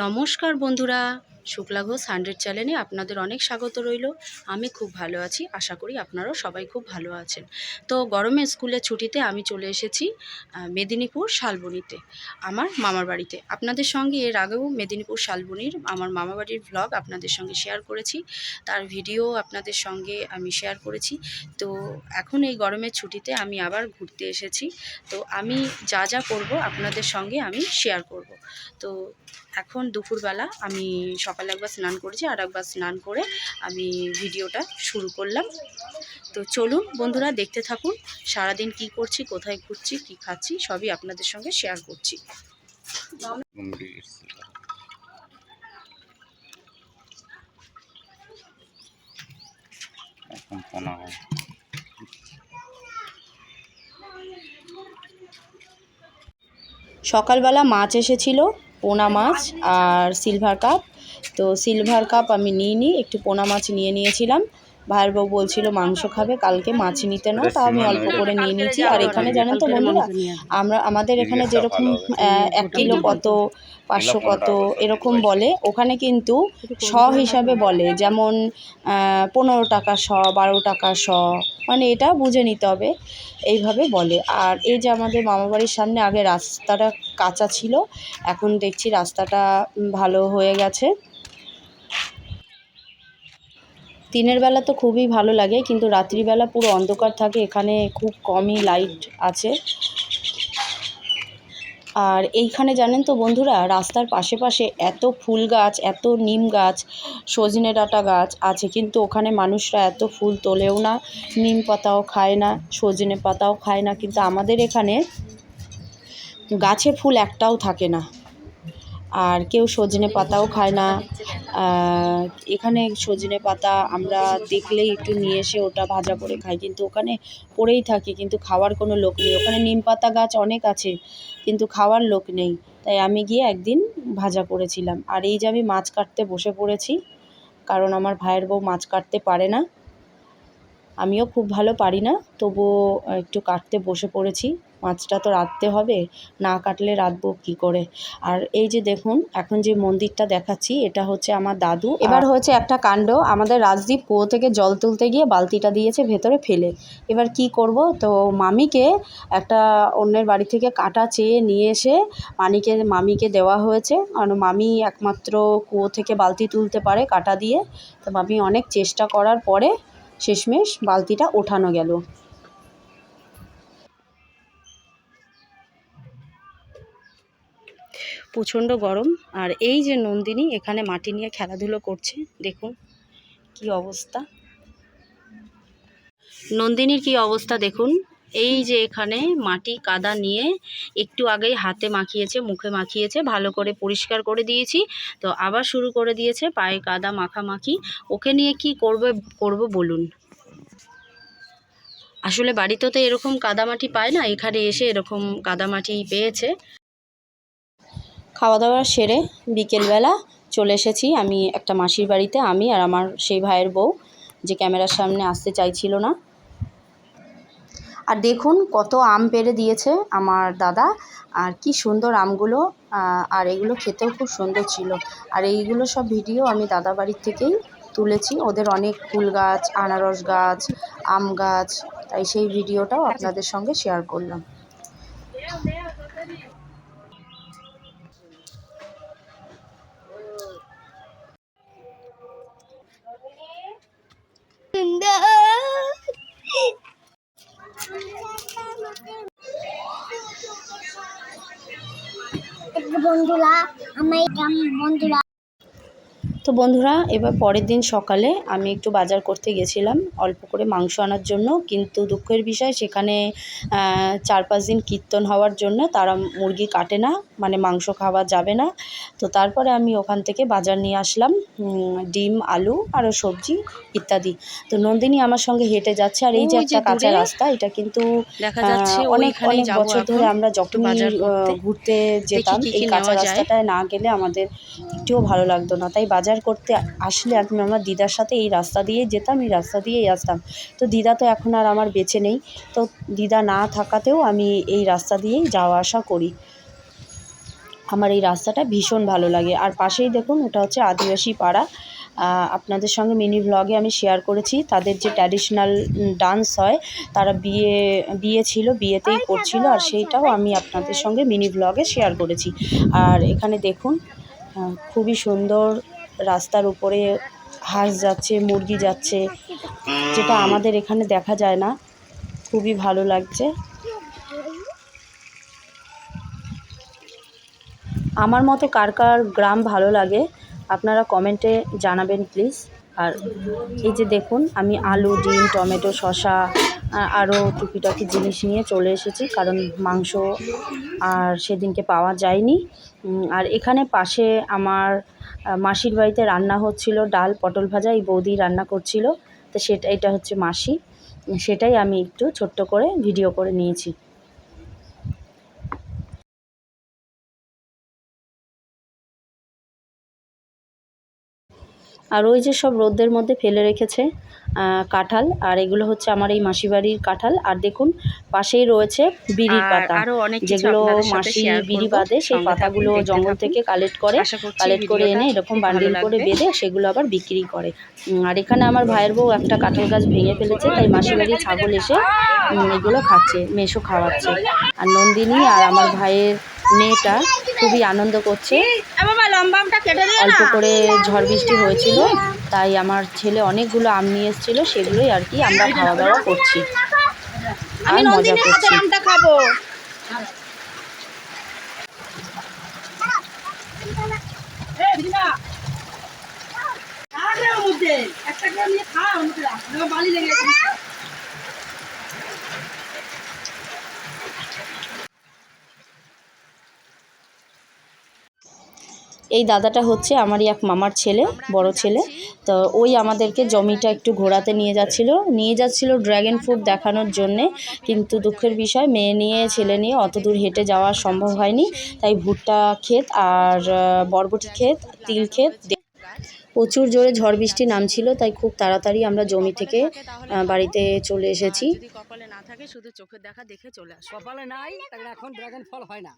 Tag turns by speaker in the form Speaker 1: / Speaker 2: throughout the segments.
Speaker 1: নমস্কার বন্ধুরা, শুক্লা ঘোষ 100 চ্যানেলে আপনাদের অনেক স্বাগত রইল। আমি খুব ভালো আছি, আশা করি আপনারাও সবাই খুব ভালো আছেন। তো গরমে স্কুলের ছুটিতে আমি চলে এসেছি মেদিনীপুর শালবনিতে, আমার মামার বাড়িতে। আপনাদের সঙ্গে এর আগেও মেদিনীপুর শালবনির আমার মামা বাড়ির ভ্লগ আপনাদের সঙ্গে শেয়ার করেছি, তার ভিডিও আপনাদের সঙ্গে আমি শেয়ার করেছি। তো এখন এই গরমের ছুটিতে আমি আবার ঘুরতে এসেছি। তো আমি যা যা করব আপনাদের সঙ্গে আমি শেয়ার করব। তো এখন দুপুরবেলা আমি সকালে একবার স্নান করেছি, আর একবার স্নান করে আমি ভিডিওটা শুরু করলাম। তো চলুন বন্ধুরা, দেখতে থাকুন। সারাদিন কি করছি, কোথায় ঘুরছি, কি খাচ্ছি, সবই আপনাদের সঙ্গে শেয়ার করছি। সকালবেলা মাছ এসেছিল, পোনা মাছ আর সিলভার কাপ। তো সিলভার কাপ আমি নিইনি, একটু পোনা মাছ নিয়ে নিয়েছিলাম। ভাইয়ের বউ বলছিল মাংস খাবে, কালকে মাছ নিতে নাও, তা আমি অল্প করে নিয়ে নিয়েছি। আর এখানে জানেন তো বন্ধুরা, আমাদের এখানে যেরকম 1 কিলো কত, 500 কত এরকম বলে, ওখানে কিন্তু শ হিসাবে বলে। যেমন 15 টাকা শ, 12 টাকা শ, মানে এটা বুঝে নিতে হবে, এইভাবে বলে। আর এই যে আমাদের মামাবাড়ির সামনে আগে রাস্তাটা কাঁচা ছিল, এখন দেখছি রাস্তাটা ভালো হয়ে গেছে। দিনের বেলা তো খুবই ভালো লাগে, কিন্তু রাত্রিবেলা পুরো অন্ধকার থাকে, এখানে খুব কমই লাইট আছে। আর এইখানে জানেন তো বন্ধুরা, রাস্তার পাশে পাশে এত ফুল গাছ, এত নিম গাছ, সজনে ডাঁটা গাছ আছে, কিন্তু ওখানে মানুষরা এত ফুল তোলেও না, নিম পাতাও খায় না, সজনে পাতাও খায় না। কিন্তু আমাদের এখানে গাছে ফুল একটাও থাকে না, আর কেউ সজনে পাতাও খায় না। এখানে সজনে পাতা আমরা দেখলেই একটু নিয়ে এসে ওটা ভাজা করে খাই, কিন্তু ওখানে পড়েই থাকে, কিন্তু খাওয়ার কোনো লোক নেই। ওখানে নিম পাতা গাছ অনেক আছে, কিন্তু খাওয়ার লোক নেই। তাই আমি গিয়ে একদিন ভাজা করেছিলাম। আর এই যে আমি মাছ কাটতে বসে পড়েছি, কারণ আমার ভাইয়ের বউ মাছ কাটতে পারে না, আমিও খুব ভালো পারি না, তবুও একটু কাটতে বসে পড়েছি। মাছটা তো রাঁধতে হবে, না কাটলে রাঁধবো কী করে। আর এই যে দেখুন, এখন যে মন্দিরটা দেখাচ্ছি, এটা হচ্ছে আমার দাদু। এবার হচ্ছে একটা কাণ্ড, আমাদের রাজদীপ কুয়ো থেকে জল তুলতে গিয়ে বালতিটা দিয়েছে ভেতরে ফেলে। এবার কি করব, তো মামিকে একটা অন্যের বাড়ি থেকে কাঁটা চেয়ে নিয়ে এসে মামিকে দেওয়া হয়েছে। আর মামি একমাত্র কুয়ো থেকে বালতি তুলতে পারে কাঁটা দিয়ে। তো মামি অনেক চেষ্টা করার পরে শেষমেশ বালতিটা ওঠানো গেল। প্রচণ্ড গরম। আর এই যে নন্দিনী এখানে মাটি নিয়ে খেলাধুলো করছে, দেখুন কি অবস্থা। নন্দিনীর কি অবস্থা দেখুন, এই যে এখানে মাটি কাদা নিয়ে একটু আগেই হাতে মাখিয়েছে, মুখে মাখিয়েছে, ভালো করে পরিষ্কার করে দিয়েছি, তো আবার শুরু করে দিয়েছে পায়ে কাদা মাখামাখি। ওকে নিয়ে কি করব বলুন। আসলে বাড়িতে তো এরকম কাদামাটি পায় না, এখানে এসে এরকম কাদামাটি পেয়েছে। খাওয়া দাওয়া সেরে বিকেলবেলা চলে এসেছি আমি একটা মাসির বাড়িতে, আমি আর আমার সেই ভাইয়ের বউ, যে ক্যামেরার সামনে আসতে চাইছিল না। আর দেখুন কত আম পেড়ে দিয়েছে আমার দাদা, আর কি সুন্দর আমগুলো, আর এগুলো খেতেও খুব সুন্দর ছিল। আর এইগুলো সব ভিডিও আমি দাদা বাড়ির থেকেই তুলেছি, ওদের অনেক ফুল গাছ, আনারস গাছ, আম গাছ, তাই সেই ভিডিওটাও আপনাদের সঙ্গে শেয়ার করলাম। তো বন্ধুরা, এবার পরের দিন সকালে আমি একটু বাজার করতে গেছিলাম অল্প করে মাংস আনার জন্য, কিন্তু দুঃখের বিষয় সেখানে 4-5 দিন কীর্তন হওয়ার জন্য তারা মুরগি কাটে না, মানে মাংস খাওয়া যাবে না। তো তারপরে আমি ওখান থেকে বাজার নিয়ে আসলাম ডিম, আলু, আরও সবজি ইত্যাদি। তো নন্দিনী আমার সঙ্গে হেঁটে যাচ্ছে, আর এই যে একটা কাঁচা রাস্তা, এটা কিন্তু দেখা যাচ্ছে অনেক বছর ধরে আমরা যখনই ঘুরতে যেতাম এই কাঁচা রাস্তাটায় না গেলে আমাদের একটুও ভালো লাগতো না। তাই বাজার করতে আসলে আমি আমার দিদার সাথে এই রাস্তা দিয়েই যেতাম, এই রাস্তা দিয়েই আসতাম। তো দিদা তো এখন আর আমার বেঁচে নেই, তো দিদা না থাকাতেও আমি এই রাস্তা দিয়েই যাওয়া আসা করি। আমার এই রাস্তাটা ভীষণ ভালো লাগে। আর পাশেই দেখুন, ওটা হচ্ছে আদিবাসী পাড়া। আপনাদের সঙ্গে মিনি ভ্লগে আমি শেয়ার করেছি তাদের যে ট্র্যাডিশনাল ডান্স হয়, তারা বিয়ে ছিল, বিয়েতেই করছিল, আর সেইটাও আমি আপনাদের সঙ্গে মিনি ভ্লগে শেয়ার করেছি। আর এখানে দেখুন, খুবই সুন্দর, রাস্তার উপরে হাঁস যাচ্ছে, মুরগি যাচ্ছে, যেটা আমাদের এখানে দেখা যায় না। খুবই ভালো লাগছে। আমার মতো কার কার গ্রাম ভালো লাগে আপনারা কমেন্টে জানাবেন প্লিজ। আর এই যে দেখুন, আমি আলু, ডিম, টমেটো, শসা, আরও টুকিটাকি জিনিস নিয়ে চলে এসেছি, কারণ মাংস আর সেদিনকে পাওয়া যায়নি। আর এখানে পাশে আমার মাসির বাড়িতে রান্না হচ্ছিল, ডাল, পটল ভাজা, এই বৌদি রান্না করছিল। তো এটা হচ্ছে মাসি, সেটাই আমি একটু ছোট্ট করে ভিডিও করে নিয়েছি। আর ওই যে সব রোদের মধ্যে ফেলে রেখেছে কাঁঠাল, আর এগুলো হচ্ছে আমার এই মাসি বাড়ির কাঁঠাল। আর দেখুন, পাশেই রয়েছে বিড়ির পাতা, যেগুলো মাসি বিড়ি বাঁধে, সেই পাতাগুলো জঙ্গল থেকে কালেক্ট করে এনে এরকম বান্ডিল করে বেঁধে সেগুলো আবার বিক্রি করে। আর এখানে আমার ভাইয়ের বউ একটা কাঁঠাল গাছ ভেঙে ফেলেছে, তাই মাসি বাড়ির ছাগল এসে এগুলো খাচ্ছে, মেশো খাওয়াচ্ছে। আর নন্দিনী আর আমার ভাইয়ের মেয়েটা খুবই আনন্দ করছে। অল্প করে ঝড় বৃষ্টি হয়েছিল, তাই আমার ছেলে অনেকগুলো আম নিয়ে এসেছিলো, সেগুলোই আর কি আমরা খাওয়া দাওয়া করছি আর মজা করছি। এই দাদাটা হচ্ছে আমারই এক মামার ছেলে, বড় ছেলে। তো ওই আমাদেরকে জমিটা একটু ঘোরাতে নিয়ে যাচ্ছিল ড্র্যাগন ফ্রুট দেখানোর জন্যে। কিন্তু দুঃখের বিষয়, মেয়ে নিয়ে ছেলে নিয়ে অত দূর হেঁটে যাওয়া সম্ভব হয়নি। তাই ভুট্টা ক্ষেত আর বরবটি ক্ষেত, তিল ক্ষেত, প্রচুর জোরে ঝড় বৃষ্টি নামছিল, তাই খুব তাড়াতাড়ি আমরা জমি থেকে বাড়িতে চলে এসেছি। যদি কপালে না থাকে, শুধু চোখের দেখা দেখে চলে আসে। কপালে নাই, তাহলে এখন ড্রাগন ফল হয় না।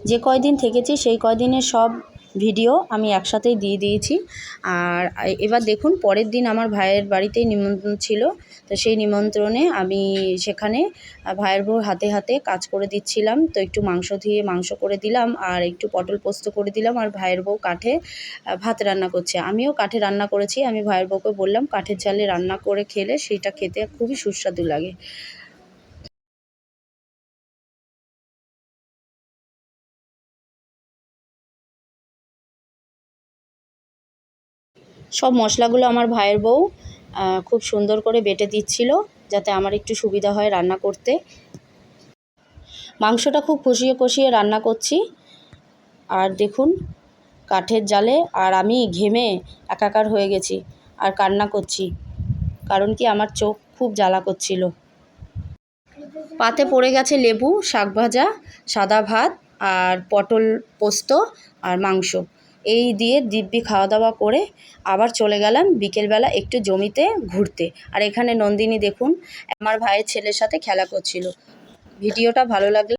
Speaker 1: যে কয়দিন থেকেছি সেই কয়দিনের সব ভিডিও আমি একসাথেই দিয়ে দিয়েছি। আর এবার দেখুন, পরের দিন আমার ভাইয়ের বাড়িতেই নিমন্ত্রণ ছিল। তো সেই নিমন্ত্রণে আমি সেখানে ভাইয়ের বউর হাতে হাতে কাজ করে দিচ্ছিলাম। তো একটু মাংস ধুয়ে মাংস করে দিলাম, আর একটু পটল পোস্ত করে দিলাম, আর ভাইয়ের বউ কাঠে ভাত রান্না করছে। আমিও কাঠে রান্না করেছি। আমি ভাইয়ের বউকে বললাম কাঠের জালে রান্না করে খেলে সেটা খেতে খুবই সুস্বাদু লাগে। সব মশলাগুলো আমার ভাইয়ের বউ খুব সুন্দর করে বেটে দিচ্ছিল, যাতে আমার একটু সুবিধা হয় রান্না করতে। মাংসটা খুব কষিয়ে কষিয়ে রান্না করছি। আর দেখুন কাঠের জালে, আর আমি ঘেমে একাকার হয়ে গেছি আর কান্না করছি, কারণ কি আমার চোখ খুব জ্বালা করছিল। পাতে পড়ে গেছে লেবু, শাক ভাজা, সাদা ভাত, আর পটল পোস্ত, আর মাংস। এই দিয়ে দিব্যি খাওয়া দাওয়া করে আবার চলে গেলাম বিকেলবেলা একটু জমিতে ঘুরতে। আর এখানে নন্দিনী দেখুন আমার ভাইয়ের ছেলের সাথে খেলা করছিল। ভিডিওটা ভালো লাগলে